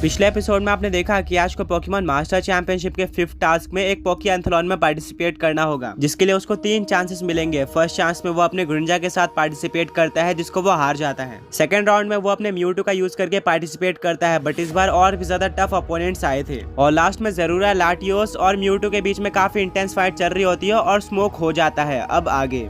पिछले एपिसोड में आपने देखा कि ऐश को पोकेमॉन मास्टर चैंपियनशिप के 5th टास्क में एक पोकी एंथलॉन में पार्टिसिपेट करना होगा, जिसके लिए उसको 3 चांसेस मिलेंगे। फर्स्ट चांस में वो अपने ग्रिंजा के साथ पार्टिसिपेट करता है, जिसको वो हार जाता है। सेकंड राउंड में वो अपने म्यूटू का यूज करके पार्टिसिपेट करता है, बट इस बार और भी ज्यादा टफ अपोनेंट्स आए थे। और लास्ट में ज़रूरा, लाटियोस और म्यूटू के बीच में काफी इंटेंस फाइट चल रही होती है और स्मोक हो जाता है। अब आगे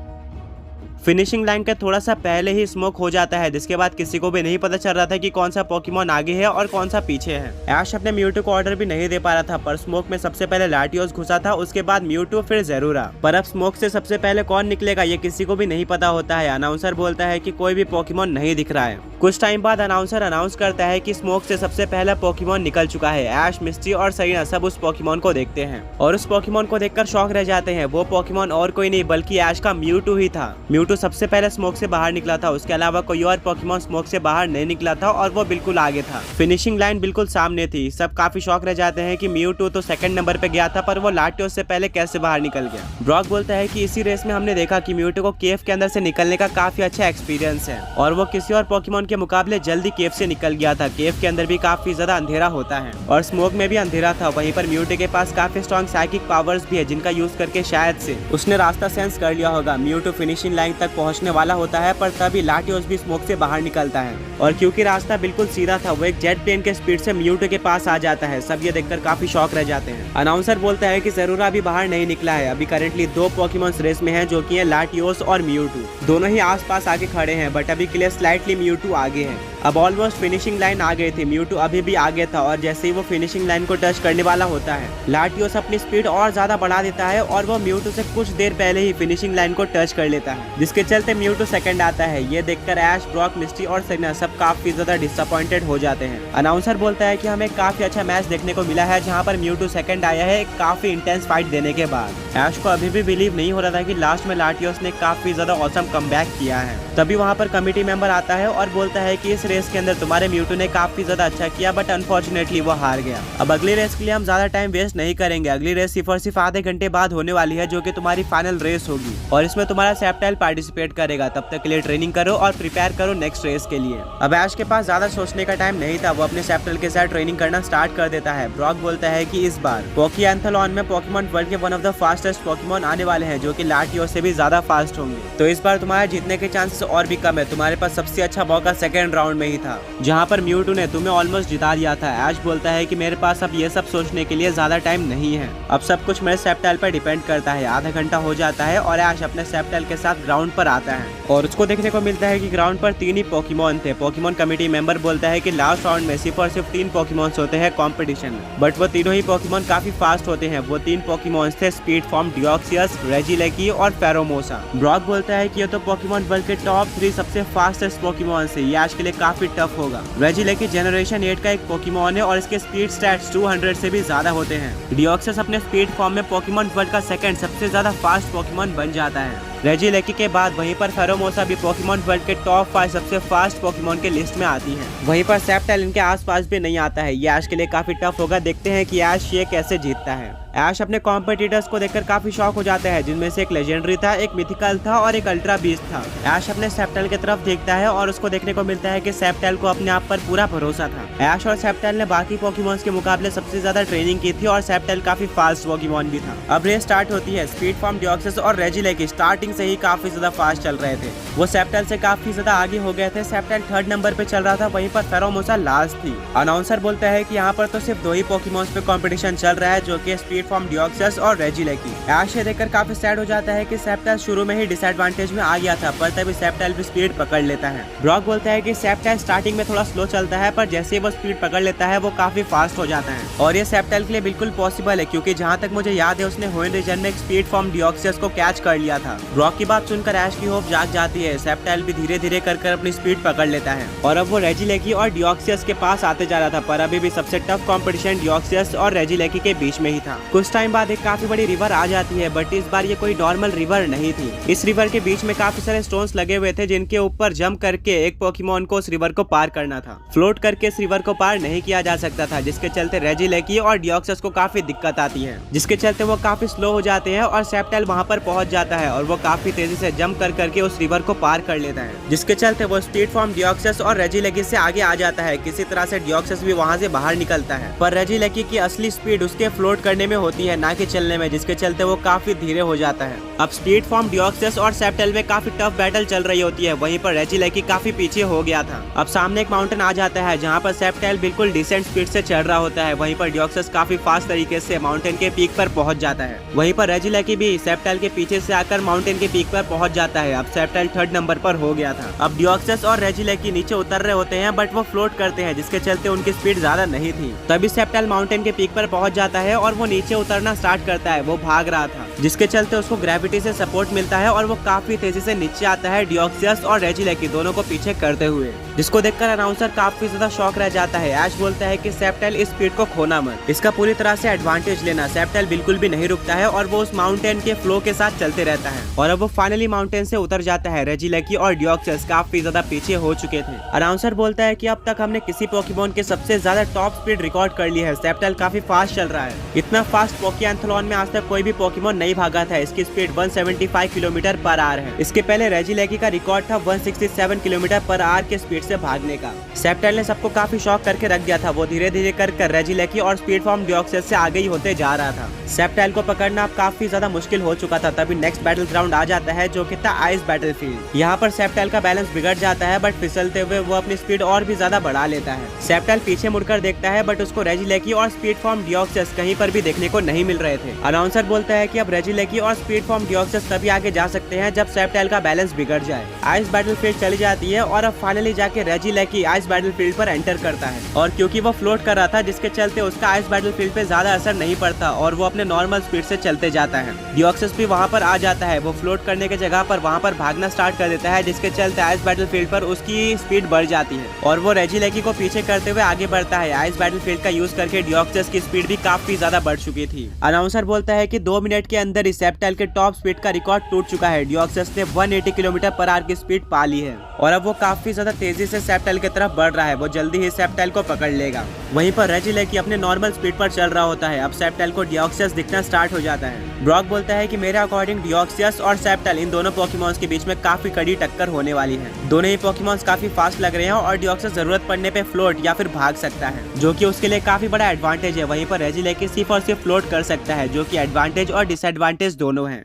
फिनिशिंग लाइन के थोड़ा सा पहले ही स्मोक हो जाता है, जिसके बाद किसी को भी नहीं पता चल रहा था कि कौन सा पोकेमॉन आगे है और कौन सा पीछे है। ऐश अपने म्यूटू को ऑर्डर भी नहीं दे पा रहा था, पर स्मोक में सबसे पहले लाटियोस घुसा था, उसके बाद म्यूटू, फिर ज़रूरा। पर अब स्मोक से सबसे पहले कौन निकलेगा ये किसी को भी नहीं पता होता है। अनाउंसर बोलता है कि कोई भी पोकेमॉन नहीं दिख रहा है। कुछ टाइम बाद अनाउंसर अनाउंस करता है कि स्मोक से सबसे पहला पोकेमॉन निकल चुका है। ऐश, मिस्टी और सरीना सब उस पोकेमॉन को देखते हैं और उस पोकेमॉन को देखकर शॉक रह जाते हैं। वो पोकेमॉन और कोई नहीं बल्कि ऐश का म्यूटू ही था। म्यूटू सबसे पहले स्मोक से बाहर निकला था, उसके अलावा कोई और पोकेमॉन स्मोक से बाहर नहीं निकला था और वो बिल्कुल आगे था। फिनिशिंग लाइन बिल्कुल सामने थी। सब काफी शॉक रह जाते हैं कि म्यूटू तो सेकंड नंबर पे गया था, पर वो लाटियोस से पहले कैसे बाहर निकल गया। ब्रॉक बोलता है कि इसी रेस में हमने देखा कि म्यूटू को केव के अंदर से निकलने का काफी अच्छा एक्सपीरियंस है और वो किसी और पोकेमॉन के मुकाबले जल्दी केव से निकल गया था। केव के अंदर भी काफी ज्यादा अंधेरा होता है और स्मोक में भी अंधेरा था। वहीं पर म्यूटू के पास काफी स्ट्रॉन्ग साइकिक पावर्स भी है, जिनका यूज करके शायद से उसने रास्ता सेंस कर लिया होगा। म्यूटू फिनिशिंग लाइन तक पहुंचने वाला होता है, पर तभी लाटियोस भी स्मोक से बाहर निकलता है और क्योंकि रास्ता बिल्कुल सीधा था, वो एक जेट प्लेन के स्पीड से म्यूटू के पास आ जाता है। सब ये देखकर काफी शॉक रह जाते हैं। अनाउंसर बोलता है कि ज़रूर अभी बाहर नहीं निकला है। अभी करेंटली 2 पोकेमॉन्स रेस में हैं, जो कि है लाटियोस और म्यूटू। दोनों ही आसपास आके खड़े हैं, बट अभी के लिए स्लाइटली म्यूटू आगे है। अब ऑलमोस्ट फिनिशिंग लाइन आ गई थी। म्यूटू अभी भी आगे था और जैसे ही वो फिनिशिंग लाइन को टच करने वाला होता है, लाटियोस अपनी स्पीड और ज्यादा बढ़ा देता है और वो म्यूटू से कुछ देर पहले ही फिनिशिंग लाइन को टच कर लेता है, जिसके चलते म्यूटू सेकंड आता है। ये देखकर ऐश, ब्रॉक, मिस्टी और सरीना सब काफी ज्यादा डिसअपॉइंटेड हो जाते हैं। अनाउंसर बोलता है कि हमें काफी अच्छा मैच देखने को मिला है, जहाँ पर म्यूटू सेकंड आया है एक काफी इंटेंस फाइट देने के बाद। ऐश को अभी भी बिलीव नहीं हो रहा था कि लास्ट में लाटियोस ने काफी ज्यादा ऑसम कमबैक किया है। तभी वहाँ पर कमिटी मेंबर आता है और बोलता है कि इस रेस के अंदर तुम्हारे म्यूटू ने काफी ज्यादा अच्छा किया, बट अनफॉर्चुनेटली वो हार गया। अब अगली रेस के लिए हम ज्यादा टाइम वेस्ट नहीं करेंगे। अगली रेस सिर्फ और सिर्फ आधे घंटे बाद होने वाली है, जो कि तुम्हारी फाइनल रेस होगी और इसमें तुम्हारा सेप्टाइल पार्टिसिपेट करेगा। तब तक के लिए ट्रेनिंग करो और प्रिपेयर करो नेक्स्ट रेस के लिए। अब ऐश के पास ज्यादा सोचने का टाइम नहीं था, वो अपने सेप्टाइल के साथ ट्रेनिंग करना स्टार्ट कर देता है। ब्रॉक बोलता है कि इस बार पोकी एंथलॉन में पोकेमॉन वर्ल्ड के one of the fastest Pokemon आने वाले हैं, जो कि लाटियोस से भी ज्यादा फास्ट होंगे। तो इस बार तुम्हारे जीतने के चांसेस और भी कम है। तुम्हारे पास सबसे अच्छा मौका सेकंड राउंड में ही था, जहां पर म्यूटू ने तुम्हें ऑलमोस्ट जिता दिया था। ऐश बोलता है कि मेरे पास अब ये सब सोचने के लिए ज्यादा टाइम नहीं है। अब सब कुछ मेरे सेप्टाइल पर डिपेंड करता है। आधा घंटा हो जाता है और ऐश अपने सेप्टाइल के साथ ग्राउंड पर आता है और उसको देखने को मिलता है कि ग्राउंड पर 3 ही पोकेमॉन थे। पोकेमॉन कमेटी मेंबर बोलता है कि लास्ट राउंड में सिर्फ और सिर्फ 3 पोकेमॉन्स होते हैं कॉम्पिटिशन में, बट वो तीनों ही पोकेमॉन काफी फास्ट होते हैं। वो 3 पोकेमॉन्स थे स्पीड फॉर्म, डिओक्सियस, रेजिलेकी और फेरोमोसा। ब्रॉक बोलता है कि ये तो पोकेमॉन वर्ल्ड के टॉप 3 सबसे फास्टेस्ट पोकेमॉन है। ये ऐश के लिए काफी टफ होगा। रेजिलेकी जनरेशन 8 का एक पोकेमॉन है और इसके स्पीड स्टैट्स 200 से भी ज्यादा होते हैं। डिओक्सियस अपने स्पीड फॉर्म में पोकेमॉन वर्ल्ड का सेकंड सबसे ज्यादा फास्ट पोकेमॉन बन जाता है रेजिलेकी के बाद। वहीं पर फेरोमोसा भी पोकेमॉन वर्ल्ड के टॉप 5 सबसे फास्ट पोकेमॉन के लिस्ट में आती है। वहीं पर सेप्टाइल इनके आसपास भी नहीं आता है। ये ऐश के लिए काफी टफ होगा। देखते हैं कि ऐश ये कैसे जीतता है। ऐश अपने कॉम्पिटिटर्स को देखकर काफी शॉक हो जाता है, जिनमें से एक लेजेंडरी था, एक मिथिकल था और एक अल्ट्रा बीस्ट था। ऐश अपने सेप्टाइल की तरफ देखता है और उसको देखने को मिलता है कि सेप्टाइल को अपने आप पर पूरा भरोसा था। ऐश और सेप्टाइल ने बाकी पोकेमॉन्स के मुकाबले सबसे ज्यादा ट्रेनिंग की थी और सेप्टाइल काफी फास्ट पोकेमॉन भी था। अब रेस स्टार्ट होती है। स्पीड फॉर्म, डिओक्सियस और रेजिलेकी स्टार्टिंग से ही काफी ज्यादा फास्ट चल रहे थे। वो सेप्टाइल से काफी ज्यादा आगे हो गए थे। सेप्टाइल 3rd नंबर पे चल रहा था, वहीं पर फेरोमोसा लास्ट थी। अनाउंसर बोलता है कि यहाँ पर तो सिर्फ 2 ही पोकेमॉन्स पे कंपटीशन चल रहा है, जो कि स्पीड फॉर्म, डिओक्सियस और रेजिलेकी। ऐश ये देखकर काफी सैड हो जाता है कि सेप्टाइल शुरू में ही डिसएडवांटेज में आ गया था, पर तभी सेप्टाइल भी स्पीड पकड़ लेता है। ब्रॉक बोलता है कि सेप्टाइल स्टार्टिंग में थोड़ा स्लो चलता है, पर जैसे ही वो स्पीड पकड़ लेता है वो काफी फास्ट हो जाता है और ये सेप्टाइल के लिए बिल्कुल पॉसिबल है, क्योंकि जहाँ तक मुझे याद है उसने होइन रीजन में एक स्पीड फॉर्म डिओक्सियस को कैच कर लिया था। ब्रॉक की बात सुनकर ऐश की होप जाग जाती है। सेप्टाइल भी धीरे धीरे कर अपनी स्पीड पकड़ लेता है और अब वो रेजिलेकी और डिओक्सियस के पास आते जा रहा था, पर अभी भी सबसे टफ कंपटीशन डिओक्सियस और रेजिलेकी के बीच में ही था। कुछ टाइम बाद एक काफी बड़ी रिवर आ जाती है, बट इस बार ये कोई नॉर्मल रिवर नहीं थी। इस रिवर के बीच में काफी सारे स्टोन्स लगे हुए थे, जिनके ऊपर जंप करके एक पोकेमॉन को उस रिवर को पार करना था। फ्लोट करके इस रिवर को पार नहीं किया जा सकता था, जिसके चलते रेजिलेकी और डिओक्सियस को काफी दिक्कत आती है, जिसके चलते वो काफी स्लो हो जाते हैं और सेप्टाइल वहाँ पर पहुँच जाता है और वो काफी तेजी से जंप कर करके उस रिवर को पार कर लेता है, जिसके चलते वो स्पीड फॉर्म डियोक्सस और रेजिलेकी से आगे आ जाता है। किसी तरह से डियोक्सस भी वहाँ से बाहर निकलता है, पर रेजिलेकी की असली स्पीड उसके फ्लोट करने में होती है, ना कि चलने में, जिसके चलते वो काफी धीरे हो जाता है। अब स्पीड फॉर्म डियोक्सस और सेप्टेल में काफी टफ बैटल चल रही होती है, वहीं पर रेजिलेकी काफी पीछे हो गया था। अब सामने एक माउंटेन आ जाता है जहाँ पर सेप्टेल बिल्कुल डिसेंट स्पीड से चढ़ रहा होता है, वहीं पर डियोक्सस काफी फास्ट तरीके से माउंटेन के पीक पर पहुंच जाता है। वहीं पर रेजिलेकी भी सेप्टेल के पीछे से आकर माउंटेन के पीक पर पहुंच जाता है। अब सेप्टेल 3rd नंबर पर हो गया था। अब डियोक्सस और रेजिलेकी नीचे उतर रहे होते हैं, बट वो फ्लोट करते हैं, जिसके चलते उनकी स्पीड ज्यादा नहीं थी। तभी सेप्टेल माउंटेन के पीक पर पहुंच जाता है और वो नीचे उतरना स्टार्ट करता है। वो भाग रहा था, जिसके चलते उसको ग्रेविटी से सपोर्ट मिलता है और वो काफी तेजी से नीचे आता है, डियोक्सस और रेजिलेकी दोनों को पीछे करते हुए, जिसको देखकर अनाउंसर काफी ज्यादा शॉक रह जाता है। ऐश बोलता है कि सेप्टेल इस स्पीड को खोना मत, इसका पूरी तरह से एडवांटेज लेना। सेप्टेल बिल्कुल भी नहीं रुकता है और वो उस माउंटेन के फ्लो के साथ चलते रहता है और अब वो फाइनली माउंटेन से उतर जाता है। रेजिलेकी और डियोक्सस काफी ज्यादा पीछे हो चुके थे। अनाउंसर बोलता है कि अब तक हमने किसी पोकेमॉन के सबसे ज्यादा टॉप स्पीड रिकॉर्ड कर ली है। सेप्टेल काफी फास्ट चल रहा है, इतना फास्ट पोकेएंथलॉन में आज तक कोई भी पोकेमॉन नहीं भागा था। इसकी स्पीड 175 किलोमीटर पर आवर है। इसके पहले रेजिलेकी का रिकॉर्ड था 167 किलोमीटर पर आवर के स्पीड से भागने का। सेप्टेल ने सबको काफी शॉक करके रख दिया था। वो धीरे धीरे कर रेजिलेकी और स्पीड फॉर्म डियोक्सस से आगे ही होते जा रहा था। सेप्टेल को पकड़ना अब काफी ज्यादा मुश्किल हो चुका था। तभी नेक्स्ट बैटल ग्राउंड आ जाता है, जो कि था आइस बैटलफील्ड। यहाँ पर सेप्टेल का बैलेंस बिगड़ जाता है, बट फिसलते हुए वो अपनी स्पीड और भी ज्यादा बढ़ा लेता है। सेप्टेल पीछे मुड़कर देखता है, बट उसको रेजिलेकी और स्पीड फॉर्म डियोक्सस कहीं पर भी देखने को नहीं मिल रहे थे। अनाउंसर बोलता है कि अब रेजिलेकी और स्पीड फॉर्म डियोक्सस तभी आगे जा सकते हैं जब सेप्टेल का बैलेंस बिगड़ जाए। आइस बैटलफील्ड चली जाती है और अब फाइनली जाके रेजिलेकी आइस बैटलफील्ड पर एंटर करता है, और क्योंकि वो फ्लोट कर रहा था, जिसके चलते उसका आइस बैटलफील्ड पे ज्यादा असर नहीं पड़ता और वो अपने नॉर्मल स्पीड से चलते जाता है। डियोक्सस भी वहाँ पर आ जाता है। वो फ्लोट करने की जगह पर वहाँ पर भागना स्टार्ट कर देता है, जिसके चलते आइस बैटलफील्ड पर उसकी स्पीड बढ़ जाती है और वो रेजिलेकी को पीछे करते हुए आगे बढ़ता है। आइस बैटलफील्ड का यूज करके डियोक्सस की स्पीड भी काफी ज्यादा बढ़ चुकी थी। अनाउंसर बोलता है कि 2 मिनट के अंदर ही सेप्टेल के टॉप स्पीड का रिकॉर्ड टूट चुका है। डियोक्सस ने 180 किलोमीटर पर आवर की स्पीड पा ली है और अब वो काफी ज्यादा तेजी से सेप्टेल की तरफ बढ़ रहा है। वो जल्दी ही सेप्टेल को पकड़ लेगा। वहीं पर रेजिलेकी अपने नॉर्मल स्पीड पर चल रहा होता है। अब सेप्टेल को डियोक्सस दिखना स्टार्ट हो जाता है। ब्रॉक बोलता है कि मेरे अकॉर्डिंग डियोक्सस और सेप्टेल, इन दोनों पोकेमॉन्स के बीच में काफी कड़ी टक्कर होने वाली है। दोनों ही पोकेमॉन्स काफी फास्ट लग रहे हैं और डियोक्सस जरूरत पड़ने पे फ्लोट या फिर भाग सकता है, जो कि उसके लिए काफी बड़ा एडवांटेज है। वहीं पर रेजिलेकी सिर्फ और सिर्फ फ्लोट कर सकता है, जो कि एडवांटेज और डिसएडवांटेज दोनों है।